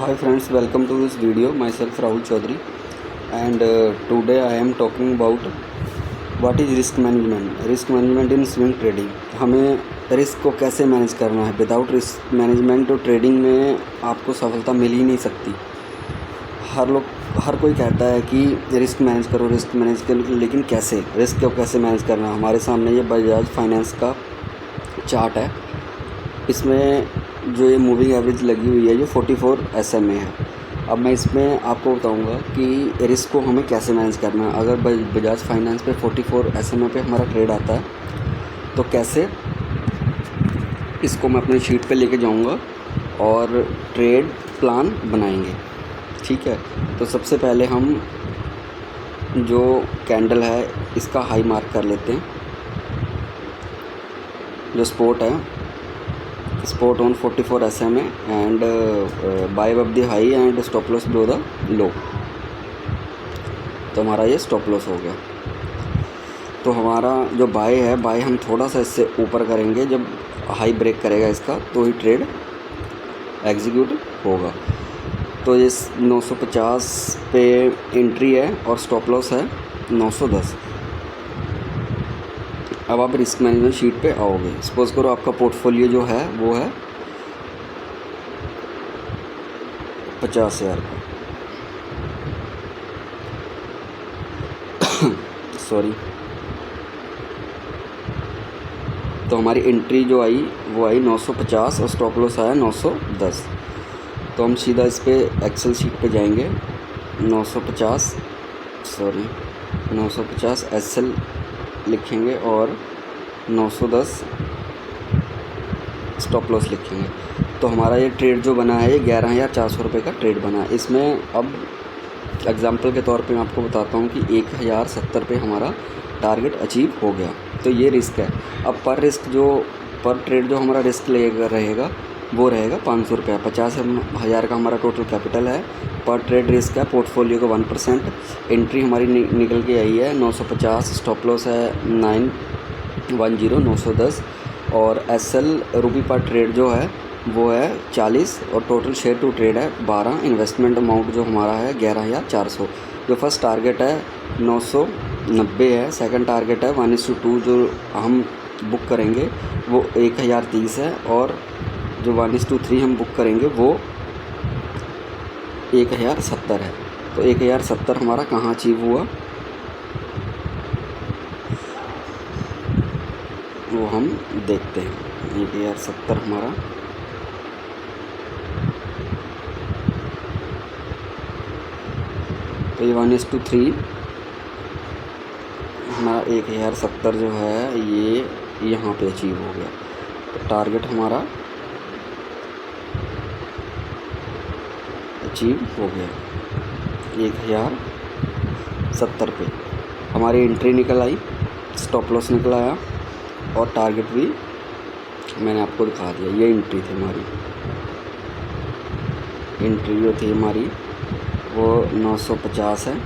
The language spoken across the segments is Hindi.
Hi friends, welcome to this video. Myself Rahul Chaudhary, and today I am talking about what is risk management. Risk management in swing trading. हमें रिस्क को कैसे मैनेज करना है. विदाउट रिस्क मैनेजमेंट तो ट्रेडिंग में आपको सफलता मिल ही नहीं सकती. हर कोई कहता है कि रिस्क मैनेज करो, लेकिन कैसे रिस्क को कैसे मैनेज करना. हमारे सामने ये बजाज फाइनेंस का चार्ट है. इसमें जो ये मूविंग एवरेज लगी हुई है, जो 44 SMA है. अब मैं इसमें आपको बताऊंगा कि रिस्क को हमें कैसे मैनेज करना है. अगर बजाज फाइनेंस पे 44 SMA पे हमारा ट्रेड आता है तो कैसे इसको मैं अपनी शीट पे लेके जाऊंगा और ट्रेड प्लान बनाएंगे. ठीक है, तो सबसे पहले हम जो कैंडल है इसका हाई मार्क कर लेते हैं. जो spot on 44 SMA and buy above the high and stop loss below the low. तो हमारा ये स्टॉप लॉस हो गया. तो हमारा जो बाय हम थोड़ा सा इससे ऊपर करेंगे. जब हाई ब्रेक करेगा इसका तो ही ट्रेड एग्जीक्यूट होगा. तो ये 950 पे एंट्री है और स्टॉप लॉस है 910. अब आप रिस्क मैनेजमेंट शीट पे आओगे. सपोज करो आपका पोर्टफोलियो जो है वो है 50,000 का. सॉरी. तो हमारी एंट्री जो आई वो आई 950 और स्टॉप लॉस आया 910. तो हम सीधा इस पे एक्सेल शीट पे जाएंगे. 950 SL लिखेंगे और 910 स्टॉप लॉस लिखेंगे. तो हमारा ये ट्रेड जो बना है ये 11,400 रुपये का ट्रेड बना है. इसमें अब एग्जांपल के तौर पे मैं आपको बताता हूँ कि 1,070 पे हमारा टारगेट अचीव हो गया. तो ये रिस्क है. अब पर ट्रेड जो हमारा रिस्क रहेगा वो रहेगा 500 रुपया. 50,000 का हमारा टोटल कैपिटल है. पर ट्रेड रिस्क है पोर्टफोलियो का 1%. एंट्री हमारी निकल के आई है 950. स्टॉप लॉस है 910 और SL रुपी पर ट्रेड जो है वो है 40 और टोटल शेयर टू ट्रेड है 12. इन्वेस्टमेंट अमाउंट जो हमारा है 11,400. जो फर्स्ट टारगेट है 990 है. सेकंड टारगेट है 1:2 जो हम बुक करेंगे वो 1,030 है. और जो 1:3 हम बुक करेंगे वो 1,070 है. तो 1,070 हमारा कहाँ अचीव हुआ वो हम देखते हैं. 1,070 हमारा तो ये 1:3 हमारा 1,070 जो है ये यहाँ पे अचीव हो गया. तो टारगेट हमारा अचीव हो गया 1,070 पे. हमारी एंट्री निकल आई, स्टॉप लॉस निकल आया और टारगेट भी मैंने आपको दिखा दिया. ये एंट्री थी हमारी. एंट्री जो थी हमारी वो 950 है.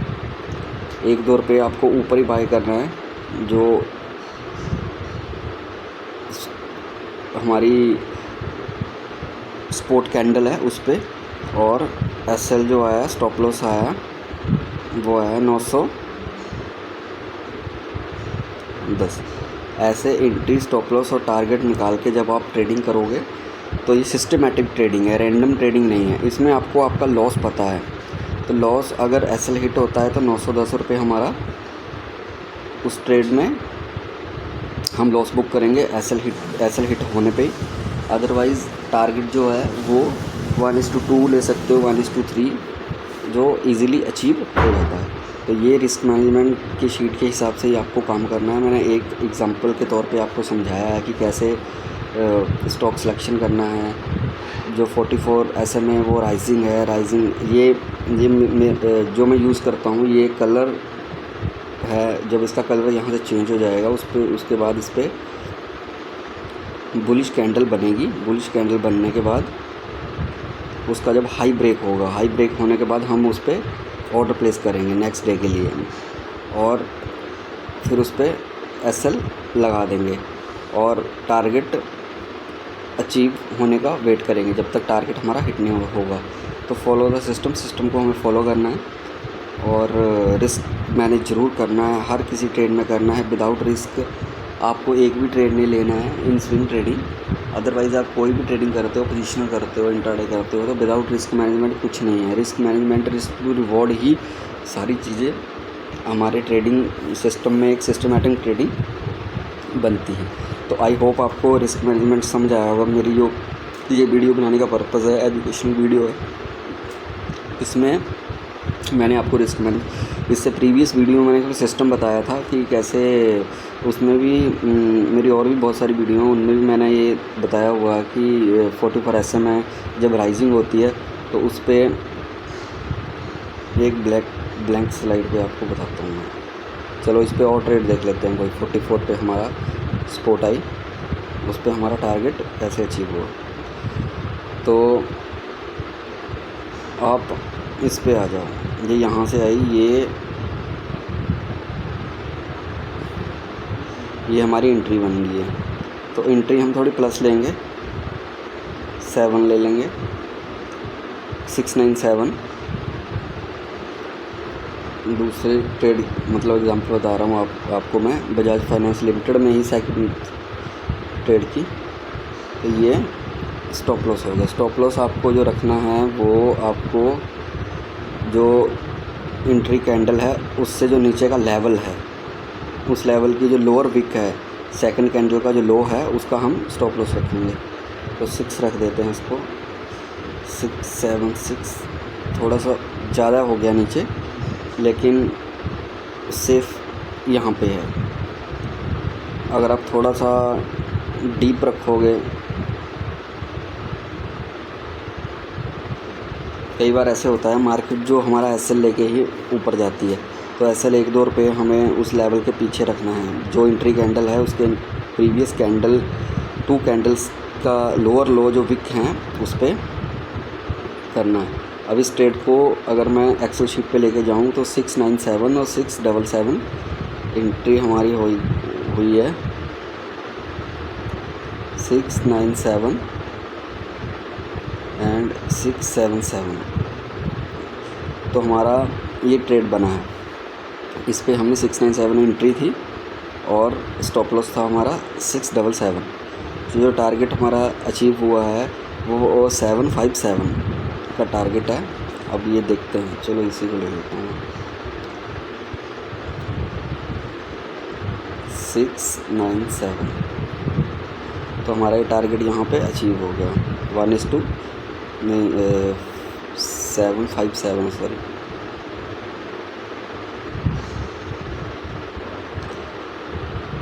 1-2 रुपये आपको ऊपर ही बाय करना है. जो हमारी स्पॉट कैंडल है उस पर. और SL जो आया स्टॉप लॉस आया वो है 910. ऐसे एंट्री, स्टॉप लॉस और टारगेट निकाल के जब आप ट्रेडिंग करोगे तो ये सिस्टमेटिक ट्रेडिंग है, रैंडम ट्रेडिंग नहीं है. इसमें आपको आपका लॉस पता है. तो लॉस अगर SL हिट होता है तो 910 रुपये हमारा उस ट्रेड में हम लॉस बुक करेंगे SL हिट होने पे. अदरवाइज़ टारगेट जो है वो 1:2 ले सकते हो, 1:3 जो इजीली अचीव हो जाता है. तो ये रिस्क मैनेजमेंट की शीट के हिसाब से ही आपको काम करना है. मैंने एक एग्जांपल के तौर पे आपको समझाया है कि कैसे स्टॉक सिलेक्शन करना है. जो 44 SMA वो राइजिंग है. ये जो मैं यूज़ करता हूँ ये कलर है. जब इसका कलर यहाँ से चेंज हो जाएगा उसके बाद इस पर बुलिश कैंडल बनेगी. बुलिश कैंडल बनने के बाद उसका जब हाई ब्रेक होगा, हाई ब्रेक होने के बाद हम उस पर ऑर्डर प्लेस करेंगे नेक्स्ट डे के लिए और फिर उस पर SL लगा देंगे और टारगेट अचीव होने का वेट करेंगे जब तक टारगेट हमारा हिट नहीं होगा. तो फॉलो द सिस्टम को हमें फॉलो करना है और रिस्क मैनेज ज़रूर करना है, हर किसी ट्रेड में करना है। विदाउट रिस्क आपको एक भी ट्रेड नहीं लेना है इन स्विंग ट्रेडिंग। अदरवाइज़ आप कोई भी ट्रेडिंग करते हो, पोजीशनल करते हो, इंट्राडे करते हो, तो विदाउट रिस्क मैनेजमेंट कुछ नहीं है। Risk management, risk to reward ही सारी चीज़ें हमारे ट्रेडिंग सिस्टम में एक सिस्टमेटिक ट्रेडिंग बनती है। तो आई होप आपको रिस्क मैनेजमेंट समझ आया होगा। मेरी जो ये वीडियो बनाने का पर्पज़ है, एजुकेशनल वीडियो है, इसमें मैंने आपको रिस्क मैनेज, इससे प्रीवियस वीडियो में मैंने सिस्टम बताया था कि कैसे, उसमें भी मेरी और भी बहुत सारी वीडियो हैं, उनमें भी मैंने ये बताया हुआ कि 44 SM है, जब राइजिंग होती है तो उस पर एक ब्लैंक स्लाइड पे आपको बताता हूँ मैं। चलो इस पे और ट्रेड देख लेते हैं। कोई 44 पे हमारा स्पॉट आई, उस पर हमारा टारगेट कैसे अचीव हुआ। तो आप इस पे आ जाओ, ये यहाँ से आई, ये हमारी एंट्री बन गई है। तो एंट्री हम थोड़ी प्लस लेंगे, 7 ले लेंगे, 697। दूसरे ट्रेड मतलब एग्जांपल बता रहा हूँ आपको मैं, बजाज फाइनेंस लिमिटेड में ही सेकंड ट्रेड की। तो ये स्टॉप लॉस हो गया। स्टॉप लॉस आपको जो रखना है वो आपको जो एंट्री कैंडल है उससे जो नीचे का लेवल है, उस लेवल की जो लोअर विक है, सेकंड कैंडल का जो लो है, उसका हम स्टॉप लॉस रखेंगे। तो 6 रख देते हैं इसको, 676। थोड़ा सा ज़्यादा हो गया नीचे, लेकिन सेफ यहाँ पे है। अगर आप थोड़ा सा डीप रखोगे, कई बार ऐसे होता है मार्केट जो हमारा SL लेके ही ऊपर जाती है, तो SL 1-2 रुपये हमें उस लेवल के पीछे रखना है। जो एंट्री कैंडल है उसके प्रीवियस कैंडल 2 कैंडल्स का लोअर लो जो विक हैं उस पर करना है। अब इस ट्रेड को अगर मैं एक्सेल शीट पे लेके जाऊँ तो 697 और 677 एंट्री हमारी हुई है। 697 एंड 677, तो हमारा ये ट्रेड बना है। इस पे हमने 697 एंट्री थी और स्टॉप लॉस था हमारा 677। तो जो टारगेट हमारा अचीव हुआ है वो 757 का टारगेट है। अब ये देखते हैं, चलो इसी को ले लेते हैं। 697, तो हमारा ये टारगेट यहाँ पे अचीव हो गया। 1:2 नहीं 757 सॉरी।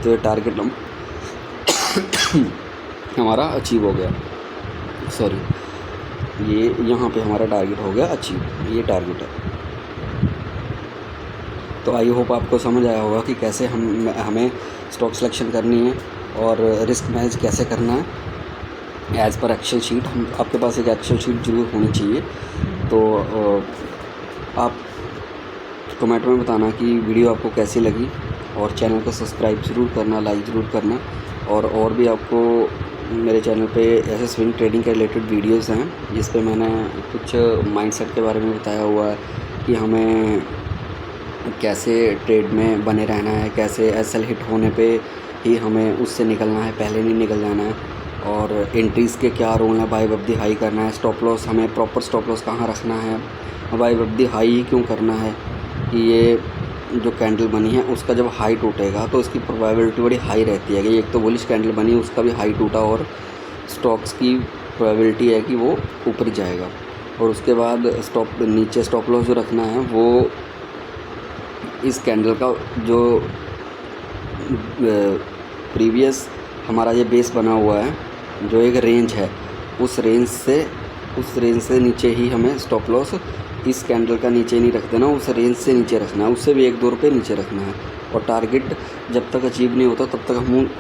तो ये टारगेट हमारा अचीव हो गया, सॉरी ये यहाँ पे हमारा टारगेट हो गया अचीव, ये टारगेट है। तो आई होप आपको समझ आया होगा कि कैसे हमें स्टॉक सिलेक्शन करनी है और रिस्क मैनेज कैसे करना है एज़ पर एक्सेल शीट। आपके पास एक एक्सेल शीट जरूर होनी चाहिए। तो आप कमेंट में बताना कि वीडियो आपको कैसी लगी, और चैनल को सब्सक्राइब ज़रूर करना, लाइक ज़रूर करना। और भी आपको मेरे चैनल पे ऐसे स्विंग ट्रेडिंग के रिलेटेड वीडियोस हैं जिस पे मैंने कुछ माइंडसेट के बारे में बताया हुआ है कि हमें कैसे ट्रेड में बने रहना है, कैसे SL हिट होने पे ही हमें उससे निकलना है, पहले नहीं निकल जाना है, और एंट्रीज़ के क्या रूल हैं, बाय द हाई करना है, स्टॉप लॉस हमें प्रॉपर स्टॉप लॉस कहाँ रखना है, बाय द हाई ही क्यों करना है कि ये जो कैंडल बनी है उसका जब हाई टूटेगा तो उसकी प्रोबेबिलिटी बड़ी हाई रहती है कि एक तो बुलिश कैंडल बनी उसका भी हाई टूटा और स्टॉक्स की प्रोबेबिलिटी है कि वो ऊपर जाएगा। और उसके बाद नीचे स्टॉप लॉस जो रखना है वो इस कैंडल का जो प्रीवियस हमारा ये बेस बना हुआ है, जो एक रेंज है, उस रेंज से नीचे ही हमें स्टॉप लॉस इस कैंडल का नीचे नहीं रख देना, उस रेंज से नीचे रखना है, उससे भी 1-2 रुपये नीचे रखना है। और टारगेट जब तक अचीव नहीं होता तब तक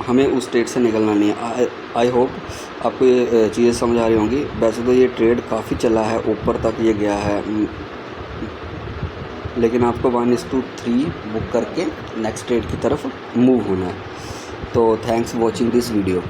हमें उस ट्रेड से निकलना नहीं है। आई होप आपको ये चीज़ें समझ आ रही होंगी। वैसे तो ये ट्रेड काफ़ी चला है, ऊपर तक ये गया है, लेकिन आपको 1:3 बुक करके नेक्स्ट ट्रेड की तरफ मूव होना है। तो थैंक्स वॉचिंग दिस वीडियो।